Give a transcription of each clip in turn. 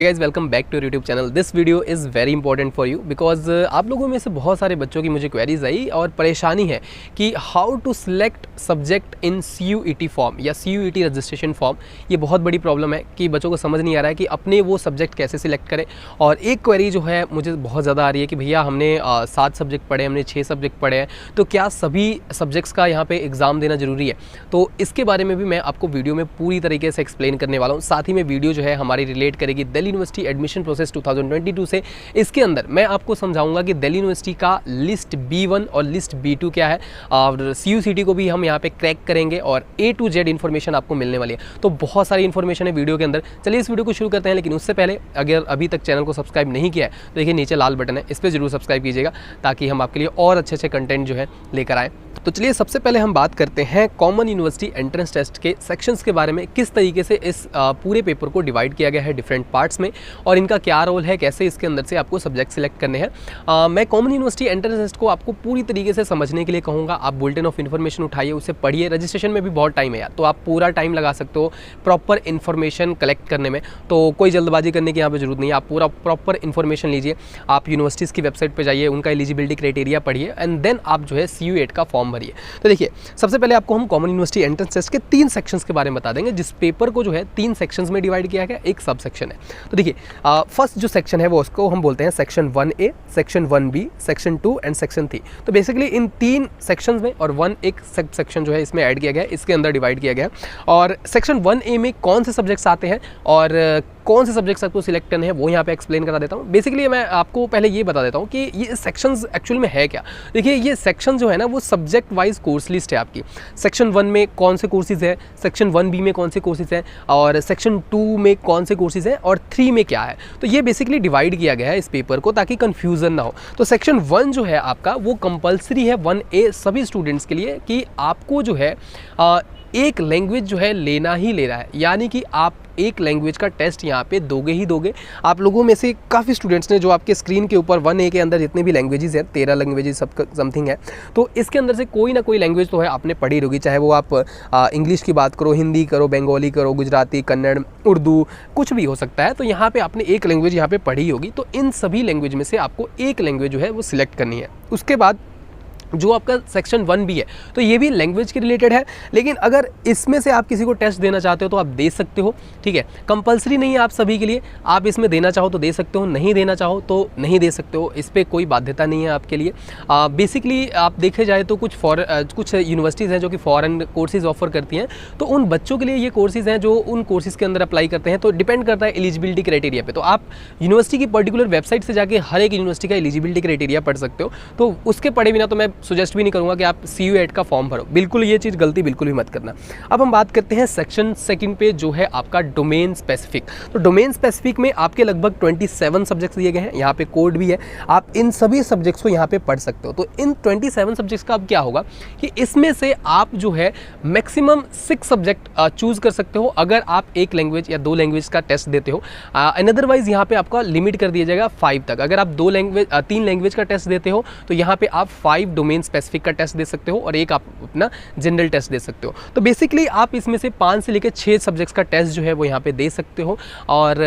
Guys welcome back to YouTube channel. This video is very important for you because आप लोगों में से बहुत सारे बच्चों की मुझे क्वेरीज आई और परेशानी है कि how to select subject in CUET form या CUET रजिस्ट्रेशन फॉर्म। ये बहुत बड़ी प्रॉब्लम है कि बच्चों को समझ नहीं आ रहा है कि अपने वो सब्जेक्ट कैसे सिलेक्ट करें। और एक क्वेरी जो है मुझे बहुत ज़्यादा आ रही है कि भैया हमने 7 सब्जेक्ट पढ़े, हमने 6 सब्जेक्ट पढ़े हैं, तो क्या सभी सब्जेक्ट्स का यहाँ पे एग्ज़ाम देना ज़रूरी है? तो इसके बारे में भी मैं आपको वीडियो में पूरी तरीके से एक्सप्लेन करने वाला हूँ। साथ ही में वीडियो जो है हमारी रिलेट करेगी दिल्ली यूनिवर्सिटी एडमिशन प्रोसेस 2022 से। इसके अंदर मैं आपको समझाऊंगा कि दिल्ली यूनिवर्सिटी का लिस्ट B1 और लिस्ट B2 क्या है, और CUCT को भी हम यहाँ पे क्रैक करेंगे और A to Z इन्फॉर्मेशन आपको मिलने वाली है। तो बहुत सारी इन्फॉर्मेशन है वीडियो के अंदर। चलिए इस वीडियो को शुरू करते हैं, लेकिन उससे पहले अगर अभी तक चैनल को सब्सक्राइब नहीं किया है तो देखिए नीचे लाल बटन है, इस पर जरूर सब्सक्राइब कीजिएगा ताकि हम आपके लिए और अच्छे अच्छे कंटेंट जो है लेकर आएँ। तो चलिए सबसे पहले हम बात करते हैं कॉमन यूनिवर्सिटी एंट्रेंस टेस्ट के सेक्शंस के बारे में, किस तरीके से इस पूरे पेपर को डिवाइड किया गया है डिफरेंट पार्ट्स में और इनका क्या रोल है, कैसे इसके अंदर से आपको सब्जेक्ट सिलेक्ट करने हैं। मैं कॉमन यूनिवर्सिटी एंट्रेंस टेस्ट को आपको पूरी तरीके से समझने के लिए कहूँगा। आप बुलेटिन ऑफ इन्फॉर्मेशन उठाइए, उसे पढ़िए। रजिस्ट्रेशन में भी बहुत टाइम है यार, तो आप पूरा टाइम लगा सकते हो प्रॉपर इन्फॉर्मेशन कलेक्ट करने में। तो कोई जल्दबाजी करने की यहाँ पर जरूरत नहीं है, आप पूरा प्रॉपर इन्फॉर्मेशन लीजिए। आप यूनिवर्सिटीज़ की वेबसाइट पर जाइए, उनका एलिजिबिलिटी क्राइटेरिया पढ़िए एंड देन आप जो है CU8 का फॉर्म भरिए। तो देखिए सबसे पहले आपको हम कॉमन यूनिवर्सिटी एंट्रेंस टेस्ट के 3 सेक्शंस के बारे में बता देंगे, जिस पेपर को जो है 3 सेक्शंस में डिवाइड किया गया, एक सब सेक्शन है। तो देखिए फर्स्ट जो सेक्शन है वो उसको हम बोलते हैं section 1A, section 1B, section 2 and section 3। तो बेसिकली इन 3 सेक्शंस में और 1 एक सब सेक्शन जो है इसमें ऐड किया गया है, इसके अंदर डिवाइड किया गया है। और सेक्शन 1A में कौन से सब्जेक्ट्स आते हैं और कौन से सब्जेक्ट्स आपको सिलेक्ट करने हैं वो यहाँ पे एक्सप्लेन करा देता हूँ। बेसिकली मैं आपको पहले ये बता देता हूँ कि ये सेक्शंस एक्चुअल में है क्या। देखिए ये सेक्शन जो है ना वो सब्जेक्ट वाइज कोर्स लिस्ट है आपकी। सेक्शन 1 में कौन से कोर्सेज है, सेक्शन 1B में कौन से कोर्सेज हैं, और सेक्शन 2 में कौन से कोर्सेज हैं, और 3 में क्या है। तो ये बेसिकली डिवाइड किया गया है इस पेपर को ताकि कन्फ्यूज़न ना हो। तो सेक्शन 1 जो है आपका वो कंपल्सरी है 1A सभी स्टूडेंट्स के लिए कि आपको जो है एक लैंग्वेज जो है लेना ही लेना है, यानी कि आप एक लैंग्वेज का टेस्ट यहाँ पे दोगे ही दोगे। आप लोगों में से काफ़ी स्टूडेंट्स ने जो आपके स्क्रीन के ऊपर 1A के अंदर जितने भी लैंग्वेजेस हैं, 13 लैंग्वेजेस सब समथिंग है, तो इसके अंदर से कोई ना कोई लैंग्वेज तो है आपने पढ़ी होगी। चाहे वो आप इंग्लिश की बात करो, हिंदी करो, बंगाली करो, गुजराती, कन्नड़, उर्दू, कुछ भी हो सकता है। तो यहाँ पर आपने एक लैंग्वेज यहाँ पर पढ़ी होगी। तो इन सभी लैंग्वेज में से आपको एक लैंग्वेज जो है वो सिलेक्ट करनी है। उसके बाद जो आपका सेक्शन 1B है तो ये भी लैंग्वेज के रिलेटेड है, लेकिन अगर इसमें से आप किसी को टेस्ट देना चाहते हो तो आप दे सकते हो, ठीक है। कंपलसरी नहीं है आप सभी के लिए, आप इसमें देना चाहो तो दे सकते हो, नहीं देना चाहो तो नहीं दे सकते हो, इस पर कोई बाध्यता नहीं है आपके लिए। बेसिकली आप देखे जाए तो कुछ यूनिवर्सिटीज़ हैं जो कि फॉरेन कोर्सेज ऑफर करती हैं, तो उन बच्चों के लिए ये कोर्सेज़ हैं जो उन कोर्सेज के अंदर अप्लाई करते हैं। तो डिपेंड करता है एलिजिबिलिटी क्राइटेरिया पे। तो आप यूनिवर्सिटी की पर्टिकुलर वेबसाइट से जाके हर एक यूनिवर्सिटी का एलिजिबिलिटी क्राइटेरिया पढ़ सकते हो। तो उसके पढ़े बिना तो मैं सजेस्ट भी नहीं करूंगा कि आप CU8 का फॉर्म भरो, बिल्कुल ये चीज़ गलती बिल्कुल भी मत करना। अब हम बात करते हैं सेक्शन 2 पे जो है आपका डोमेन स्पेसिफिक। तो डोमेन स्पेसिफिक में आपके लगभग 27 सब्जेक्ट्स दिए गए हैं, यहाँ पे कोड भी है, आप इन सभी सब्जेक्ट्स को यहाँ पे पढ़ सकते हो। तो इन 27 सब्जेक्ट्स का अब क्या होगा कि इसमें से आप जो है मैक्सिमम 6 सब्जेक्ट चूज कर सकते हो अगर आप एक लैंग्वेज या 2 लैंग्वेज का टेस्ट देते हो। अदरवाइज यहाँ पे आपका लिमिट कर दिया जाएगा 5 तक। अगर आप 3 लैंग्वेज का टेस्ट देते हो तो यहाँ पे आप 5 डोमेन स्पेसिफिक का टेस्ट दे सकते हो और एक आप अपना जनरल टेस्ट दे सकते हो। तो बेसिकली आप इसमें से 5 से लेकर 6 सब्जेक्ट्स का टेस्ट जो है वो यहाँ पे दे सकते हो और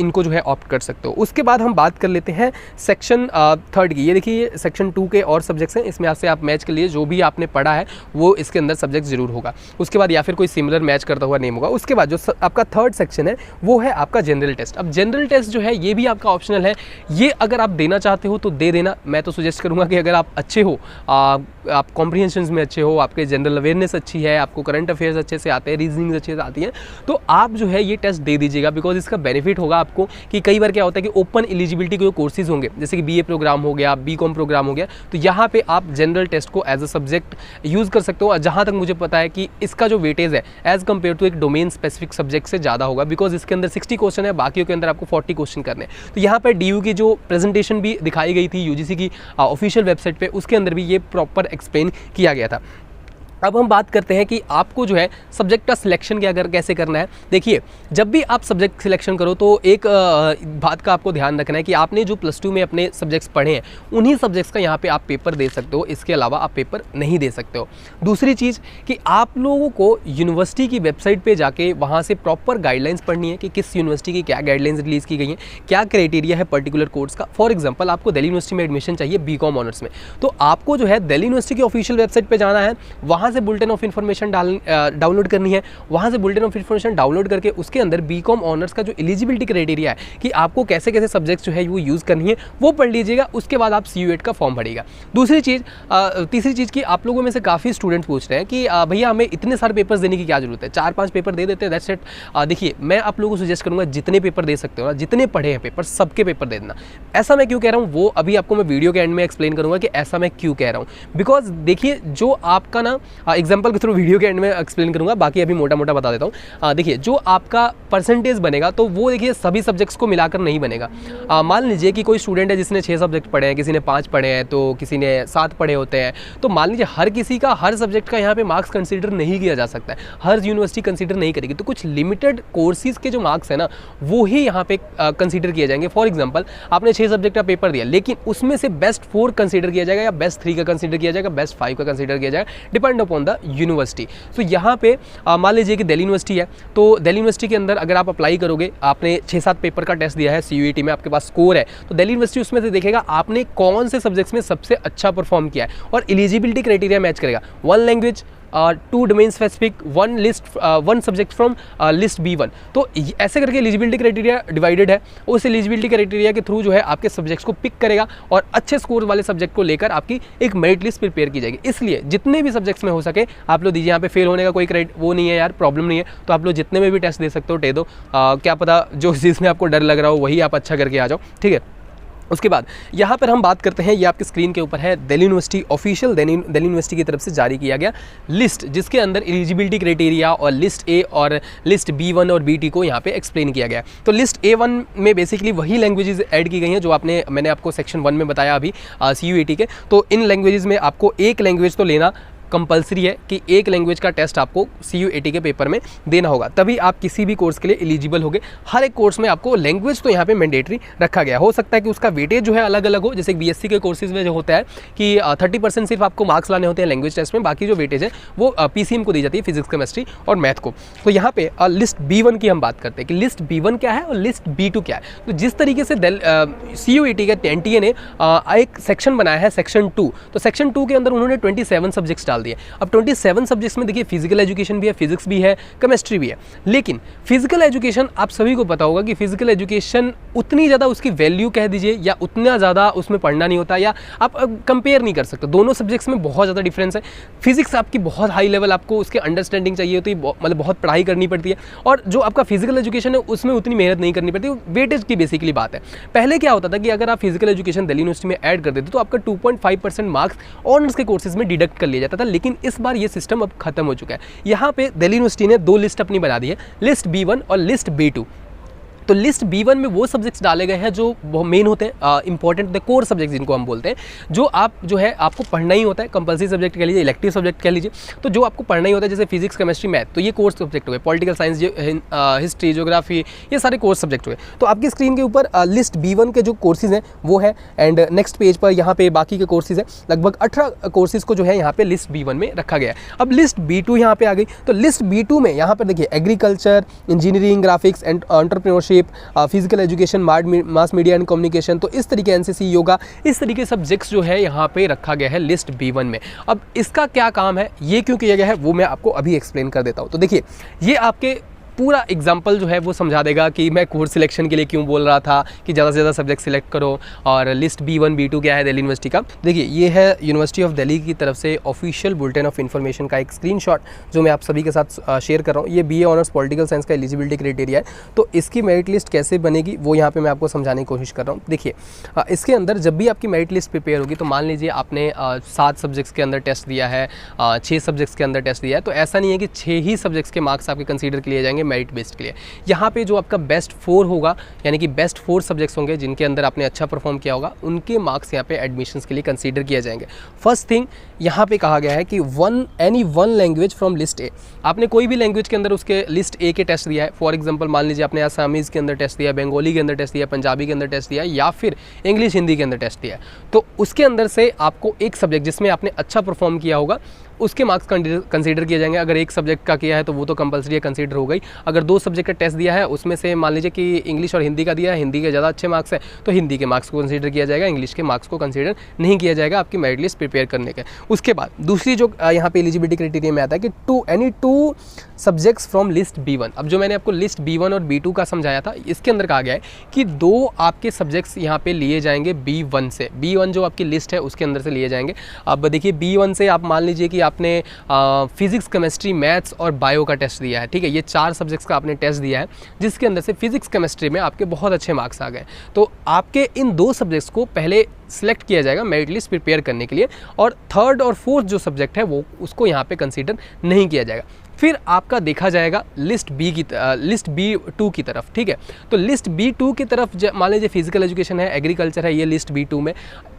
इनको जो है ऑप्ट कर सकते हो। उसके बाद हम बात कर लेते हैं सेक्शन 3 की। ये देखिए सेक्शन 2 के और सब्जेक्ट्स हैं, इसमें आपसे आप मैच के लिए जो भी आपने पढ़ा है वो इसके अंदर सब्जेक्ट जरूर होगा। उसके बाद या फिर कोई सिमिलर मैच करता हुआ नेम होगा। उसके बाद जो आपका 3rd सेक्शन है वो है आपका जनरल टेस्ट। अब जनरल टेस्ट जो है ये भी आपका ऑप्शनल है, ये अगर आप देना चाहते हो तो दे देना। मैं तो सजेस्ट करूँगा कि अगर आप अच्छे हो, आप कॉम्प्रिहेंशन में अच्छे हो, आपके जनरल अवेयरनेस अच्छी है, आपको करंट अफेयर्स अच्छे से आते हैं, रीजनिंग अच्छे से आती हैं, तो आप जो है ये टेस्ट दे दीजिएगा। बिकॉज इसका बेनिफिट होगा आपको कि कई बार क्या होता है कि ओपन एलिजिबिलिटी के कोर्सेज होंगे, जैसे कि BA प्रोग्राम हो गया, BCom प्रोग्राम हो गया, तो यहाँ पे आप जनरल टेस्ट को एज अ सब्जेक्ट यूज़ कर सकते हो। और जहाँ तक मुझे पता है कि इसका जो वेटेज है एज कम्पेयर टू एक डोमेन स्पेसिफिक सब्जेक्ट से ज़्यादा होगा, बिकॉज इसके अंदर 60 क्वेश्चन है, बाकियों के अंदर आपको 40 क्वेश्चन करने हैं। तो यहाँ पर DU की जो प्रेजेंटेशन भी दिखाई गई थी UGC की ऑफिशियल वेबसाइट पर, उसके अंदर भी ये प्रॉपर एक्सप्लेन किया गया था। अब हम बात करते हैं कि आपको जो है सब्जेक्ट का सिलेक्शन क्या कैसे करना है। देखिए, जब भी आप सब्जेक्ट सिलेक्शन करो तो एक बात का आपको ध्यान रखना है कि आपने जो +2 में अपने सब्जेक्ट्स पढ़े हैं उन्हीं सब्जेक्ट्स का यहाँ पे आप पेपर दे सकते हो, इसके अलावा आप पेपर नहीं दे सकते हो। दूसरी चीज़ कि आप लोगों को यूनिवर्सिटी की वेबसाइट पर जाके वहाँ से प्रॉपर गाइडलाइंस पढ़नी है कि किस यूनिवर्सिटी की क्या गाइडलाइंस रिलीज़ की गई हैं, क्या क्राइटेरिया है पर्टिकुलर कोर्स का। फॉर एग्जाम्पल, आपको दिल्ली यूनिवर्सिटी में एडमिशन चाहिए BCom ऑनर्स में, तो आपको जो है दिल्ली यूनिवर्सिटी की ऑफिशियल वेबसाइट पर जाना है, वहाँ से बुलेटिन ऑफ इन्फॉर्मेशन डाउनलोड करनी है। वहाँ से बुलेटिन ऑफ इन्फॉर्मेशन डाउनलोड करके उसके अंदर BCom ऑनर्स का जो एलिजिबिलिटी क्राइटेरिया है कि आपको कैसे कैसे सब्जेक्ट्स जो है वो यूज़ करनी है, वो पढ़ लीजिएगा। उसके बाद आप CU8 का फॉर्म भरिएगा। दूसरी चीज़, तीसरी चीज़ की आप लोगों में से काफ़ी स्टूडेंट्स पूछ रहे हैं कि भैया हमें इतने सारे पेपर्स देने की क्या जरूरत है, 4-5 पेपर दे देते हैं, दैट्स इट। देखिए, मैं आप लोगों को सजेस्ट करूँगा जितने पेपर दे सकते हो ना, जितने पढ़े हैं पेपर, सबके पेपर दे देना। ऐसा मैं क्यों कह रहा हूँ वो अभी आपको मैं वीडियो के एंड में एक्सप्लेन करूँगा कि ऐसा मैं क्यों कह रहा हूँ। बिकॉज देखिए, जो आपका ना एग्जाम्पल के थ्रू वीडियो के एंड में एक्सप्लेन करूंगा, बाकी अभी मोटा मोटा बता देता हूँ। देखिए, जो आपका परसेंटेज बनेगा तो वो देखिए सभी सब्जेक्ट्स को मिलाकर नहीं बनेगा। मान लीजिए कि कोई स्टूडेंट है जिसने 6 सब्जेक्ट पढ़े हैं, किसी ने 5 पढ़े हैं, तो किसी ने 7 पढ़े होते हैं, तो मान लीजिए हर किसी का हर सब्जेक्ट का यहाँ पे मार्क्स कंसीडर नहीं किया जा सकता है, हर यूनिवर्सिटी कंसीडर नहीं करेगी। तो कुछ लिमिटेड कोर्सेज के जो मार्क्स है ना वो ही यहाँ पे कंसीडर किए जाएंगे। फॉर एग्जाम्पल, आपने 6 सब्जेक्ट का पेपर दिया, लेकिन उसमें से बेस्ट 4 कंसीडर किया जाएगा, या बेस्ट 3 का कंसीडर किया जाएगा, बेस्ट 5 का कंसीडर किया जाएगा, डिपेंड अपॉन द यूनिवर्सिटी। तो यहाँ पे मान लीजिए कि दिल्ली यूनिवर्सिटी है, तो दिल्ली यूनिवर्सिटी के अंदर अगर आप अप्लाई करोगे, आपने 6-7 पेपर का टेस्ट दिया है, CUET में आपके पास स्कोर है, तो दिल्ली यूनिवर्सिटी उसमें से देखेगा आपने कौन से सब्जेक्ट्स में सबसे अच्छा परफॉर्म किया है और एलिजिबिलिटी क्राइटेरिया मैच करेगा। 1 language, 2 domain specific, 1 subject from list B1। तो ऐसे करके एलिजिबिलिटी क्राइटेरिया डिवाइडेड है। उस एलिजिबिलिटी क्राइटेरिया के थ्रू जो है आपके सब्जेक्ट्स को पिक करेगा और अच्छे स्कोर वाले सब्जेक्ट को लेकर आपकी एक मेरिट लिस्ट प्रिपेयर की जाएगी। इसलिए जितने भी सब्जेक्ट्स में हो सके आप लोग दीजिए। यहाँ पे फेल होने का कोई वो नहीं है यार, प्रॉब्लम नहीं है, तो आप लोग जितने में भी टेस्ट दे सकते हो दे दो। क्या पता जो चीज़ में आपको डर लग रहा हो वही आप अच्छा करके आ जाओ, ठीक है। उसके बाद यहाँ पर हम बात करते हैं, ये आपके स्क्रीन के ऊपर है Delhi university official Delhi university की तरफ से जारी किया गया लिस्ट, जिसके अंदर एलिजिबिलिटी क्राइटेरिया और लिस्ट A और लिस्ट B1 और B2 को यहाँ पे एक्सप्लेन किया गया। तो लिस्ट A1 में बेसिकली वही लैंग्वेजेस ऐड की गई हैं जो मैंने आपको सेक्शन 1 में बताया अभी CUET के। तो इन लैंग्वेजेस में आपको एक लैंग्वेज तो लेना कंपलसरी है कि एक लैंग्वेज का टेस्ट आपको CUET के पेपर में देना होगा, तभी आप किसी भी कोर्स के लिए एलिजिबल होगे। हर एक कोर्स में आपको लैंग्वेज तो यहाँ पे मैंडेटरी रखा गया। हो सकता है कि उसका वेटेज जो है अलग अलग हो, जैसे BSc के कोर्सेज में जो होता है कि 30% सिर्फ आपको मार्क्स लाने होते हैं लैंग्वेज टेस्ट में, बाकी जो वेटेज है वो PCM को दी जाती है, फिजिक्स, केमिस्ट्री और मैथ को। तो यहाँ पे लिस्ट B1 की हम बात करते हैं कि लिस्ट B1 क्या है और लिस्ट B2 क्या है। तो जिस तरीके से CUET के NTA ने एक सेक्शन बनाया है सेक्शन 2, तो सेक्शन 2 के अंदर उन्होंने 27 सब्जेक्ट्स डाल दिए। अब 27 सब्जेक्ट्स में देखिए फिजिकल एजुकेशन भी है, फिजिक्स भी है, केमिस्ट्री भी है। लेकिन फिजिकल एजुकेशन आप सभी को पता होगा कि फिजिकल एजुकेशन उतनी ज़्यादा उसकी वैल्यू कह दीजिए या उतना ज़्यादा उसमें पढ़ना नहीं होता, या आप कंपेयर नहीं कर सकते। दोनों सब्जेक्ट्स में बहुत ज़्यादा डिफरेंस है। फिजिक्स आपकी बहुत हाई लेवल, आपको उसके अंडरस्टैंडिंग चाहिए होती है, मतलब बहुत पढ़ाई करनी पड़ती है, और जो आपका फिजिकल एजुकेशन है उसमें उतनी मेहनत नहीं करनी पड़ती। वेटेज की बेसिकली बात है। पहले क्या होता था कि अगर आप फिजिकल एजुकेशन दिल्ली यूनिवर्सिटी में ऐड कर देते तो आपका 2.5% मार्क्स ऑनर्स के कोर्सेज में डिडक्ट कर लिया जाता था, लेकिन इस बार ये सिस्टम अब खत्म हो चुका है। यहाँ पे दिल्ली यूनिवर्सिटी ने 2 लिस्ट अपनी बना दी है, लिस्ट B1 और लिस्ट B2। तो लिस्ट B1 में वो सब्जेक्ट्स डाले गए हैं जो मेन होते हैं, इंपॉर्टेंट कोर सब्जेक्ट जिनको हम बोलते हैं, जो आप जो है आपको पढ़ना ही होता है। कंपल्सरी सब्जेक्ट कह लीजिए, इलेक्टिव सब्जेक्ट कह लीजिए, तो जो आपको पढ़ना ही होता है, जैसे फिजिक्स, केमिस्ट्री, मैथ, तो ये कोर्स सब्जेक्ट हो गए। पॉलिटिकल साइंस, हिस्ट्री, ज्योग्राफी, ये सारे कोर्स सब्जेक्ट हुए। तो आपकी स्क्रीन के ऊपर लिस्ट B1 के जो कोर्सेज हैं वो है, एंड नेक्स्ट पेज पर यहाँ पे बाकी के कोर्सेज हैं। लगभग 18 कोर्सेज को जो है यहाँ पे लिस्ट B1 में रखा गया है। अब लिस्ट B2 यहाँ पे आ गई। तो लिस्ट B2 में यहाँ पर देखिए agriculture, engineering, graphics and entrepreneurship, physical education, mass media and communication, तो इस तरीके NCC, योगा, इस तरीके सब्जेक्ट्स जो है यहाँ पे रखा गया है लिस्ट B1 में। अब इसका क्या काम है, ये क्यों किया गया है, वो मैं आपको अभी एक्सप्लेन कर देता हूँ। तो देखिए, ये आपके पूरा एग्जाम्पल जो है वो समझा देगा कि मैं कोर्स सिलेक्शन के लिए क्यों बोल रहा था कि ज़्यादा से ज़्यादा सब्जेक्ट सिलेक्ट करो, और लिस्ट B1 B2 क्या है दिल्ली यूनिवर्सिटी का। देखिए, ये है यूनिवर्सिटी ऑफ दिल्ली की तरफ से ऑफिशियल बुलेटिन ऑफ इन्फॉर्मेशन का एक स्क्रीनशॉट जो मैं आप सभी के साथ शेयर कर रहा हूँ। ये BA ऑनर्स पॉलिटिकल साइंस का एलिजिबिलिटी क्राइटेरिया है। तो इसकी मेरिट लिस्ट कैसे बनेगी वो यहाँ पर मैं आपको समझाने की कोशिश कर रहा हूँ। देखिए, इसके अंदर जब भी आपकी मेरिट लिस्ट प्रिपेयर होगी, तो मान लीजिए आपने 7 सब्जेक्ट्स के अंदर टेस्ट दिया है, 6 सब्जेक्ट्स के अंदर टेस्ट दिया है, तो ऐसा नहीं है कि 6 ही सब्जेक्ट्स के मार्क्स आपके कंसीडर किए जाएंगे मेरिट बेस्ड के लिए। यहाँ पे जो आपका बेस्ट 4 होगा, यानी कि बेस्ट 4 सब्जेक्ट्स होंगे जिनके अंदर आपने अच्छा परफॉर्म किया होगा, उनके मार्क्स यहाँ पे एडमिशन्स के लिए कंसीडर किया जाएंगे। फर्स्ट थिंग यहाँ पे कहा गया है कि any one language from list A. आपने कोई भी लैंग्वेज के अंदर उसके लिस्ट ए के टेस्ट दिया है, फॉर एग्जांपल मान लीजिए आपने आसामीज़ के अंदर टेस्ट दिया, बंगाली के अंदर टेस्ट दिया, पंजाबी के अंदर टेस्ट दिया, या फिर इंग्लिश हिंदी के अंदर टेस्ट दिया है, तो उसके अंदर से आपको एक सब्जेक्ट जिसमें आपने अच्छा परफॉर्म किया होगा उसके मार्क्स कंसीडर किए जाएंगे। अगर एक सब्जेक्ट का किया है तो वो तो कंपलसरी कंसीडर हो गई। अगर 2 सब्जेक्ट का टेस्ट दिया है, उसमें से मान लीजिए कि इंग्लिश और हिंदी का दिया है, हिंदी के ज़्यादा अच्छे मार्क्स है तो हिंदी के मार्क्स को कंसीडर किया जाएगा, इंग्लिश के मार्क्स को कंसीडर नहीं किया जाएगा आपकी मेरिट लिस्ट प्रिपेयर करने के। उसके बाद दूसरी जो यहाँ पे एलिजिबिलिटी क्राइटेरिया में आता है कि any 2 subjects from list B1। अब जो मैंने आपको लिस्ट B1 और B2 का समझाया था, इसके अंदर कहा गया है कि 2 आपके सब्जेक्ट्स यहाँ पे लिए जाएंगे B1 से। B1 जो आपकी लिस्ट है उसके अंदर से लिए जाएंगे। अब देखिए B1 से आप मान लीजिए कि आपने फिजिक्स, केमिस्ट्री, मैथ्स और बायो का टेस्ट दिया है, ठीक है, ये 4 सब्जेक्ट्स का आपने टेस्ट दिया है, जिसके अंदर से फिजिक्स, केमिस्ट्री में आपके बहुत अच्छे मार्क्स आ गए, तो आपके इन 2 सब्जेक्ट्स को पहले सिलेक्ट किया जाएगा मेरिट लिस्ट प्रिपेयर करने के लिए, और 3rd और 4th जो सब्जेक्ट है वो उसको यहाँ पे कंसीडर नहीं किया जाएगा। फिर आपका देखा जाएगा लिस्ट B2 की तरफ, ठीक है। तो लिस्ट B2 की तरफ मान लीजिए फिजिकल एजुकेशन है, एग्रीकल्चर है, ये लिस्ट B2 में,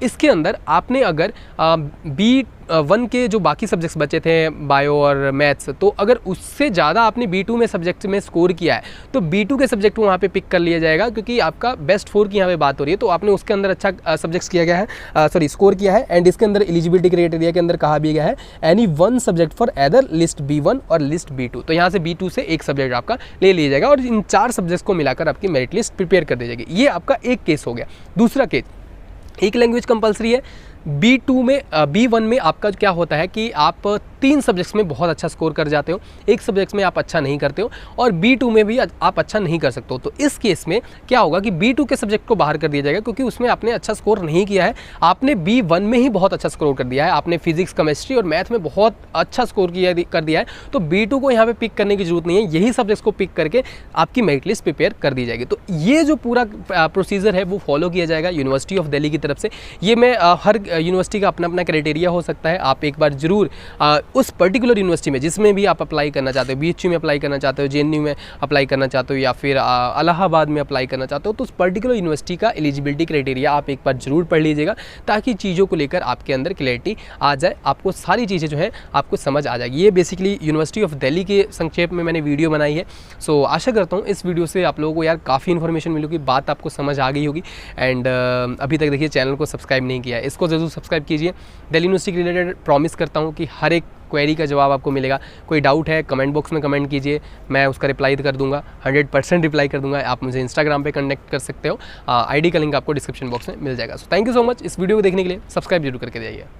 इसके अंदर आपने अगर B1 के जो बाकी सब्जेक्ट्स बचे थे, बायो और मैथ्स, तो अगर उससे ज़्यादा आपने B2 में सब्जेक्ट में स्कोर किया है तो B2 के सब्जेक्ट को वहाँ पे पिक कर लिया जाएगा, क्योंकि आपका बेस्ट 4 की यहाँ पे बात हो रही है, तो आपने उसके अंदर अच्छा सब्जेक्ट्स किया गया है, स्कोर किया है। एंड इसके अंदर एलिजिबिलिटी क्राइटेरिया के अंदर कहा भी गया है any 1 subject for either list B1 और लिस्ट B2। तो यहाँ से B2 से एक सब्जेक्ट आपका ले लिया जाएगा और इन 4 सब्जेक्ट्स को मिलाकर आपकी मेरिट लिस्ट प्रिपेयर कर दी जाएगी। ये आपका एक केस हो गया। दूसरा केस, एक लैंग्वेज कंपलसरी है, B1 में आपका क्या होता है कि आप 3 सब्जेक्ट्स में बहुत अच्छा स्कोर कर जाते हो, एक सब्जेक्ट्स में आप अच्छा नहीं करते हो, और B2 में भी आप अच्छा नहीं कर सकते हो। तो इस केस में क्या होगा कि B2 के सब्जेक्ट को बाहर कर दिया जाएगा, क्योंकि उसमें आपने अच्छा स्कोर नहीं किया है, आपने B1 में ही बहुत अच्छा स्कोर कर दिया है, आपने फिजिक्स, केमिस्ट्री और मैथ में बहुत अच्छा स्कोर कर दिया है, तो B2 को यहाँ पे पिक करने की जरूरत नहीं है, यही सब्जेक्ट्स को पिक करके आपकी मेरिट लिस्ट प्रिपेयर कर दी जाएगी। तो ये जो पूरा प्रोसीजर है वो फॉलो किया जाएगा यूनिवर्सिटी ऑफ दिल्ली की तरफ से। ये मैं हर यूनिवर्सिटी का अपना अपना क्राइटेरिया हो सकता है, आप एक बार जरूर उस पर्टिकुलर यूनिवर्सिटी में जिसमें भी आप अप्लाई करना चाहते हो, BHU में अप्लाई करना चाहते हो, JNU में अप्लाई करना चाहते हो, या फिर इलाहाबाद में अप्लाई करना चाहते हो, तो उस पर्टिकुलर यूनिवर्सिटी का एलिजिबिलिटी क्राइटेरिया आप एक बार जरूर पढ़ लीजिएगा, ताकि चीज़ों को लेकर आपके अंदर क्लैरिटी आ जाए, आपको सारी चीज़ें जो है आपको समझ आ जाएगी। ये बेसिकली यूनिवर्सिटी ऑफ दिल्ली के संक्षेप में मैंने वीडियो बनाई है। सो आशा करता हूँ इस वीडियो से आप लोगों को यार काफ़ी इन्फॉर्मेशन मिलेगी, बात आपको समझ आ गई होगी। एंड अभी तक देखिए चैनल को सब्सक्राइब नहीं किया है, इसको ज़रूर सब्सक्राइब कीजिए। दिल्ली यूनिवर्सिटी के रिलेटेड प्रॉमिस करता हूँ कि हर एक क्वेरी का जवाब आपको मिलेगा। कोई डाउट है कमेंट बॉक्स में कमेंट कीजिए, मैं उसका रिप्लाई कर दूंगा, 100% रिप्लाई कर दूंगा। आप मुझे इंस्टाग्राम पे कनेक्ट कर सकते हो, आईडी का लिंक आपको डिस्क्रिप्शन बॉक्स में मिल जाएगा। So thank you so much इस वीडियो को देखने के लिए, सब्सक्राइब जरूर करके जाइए।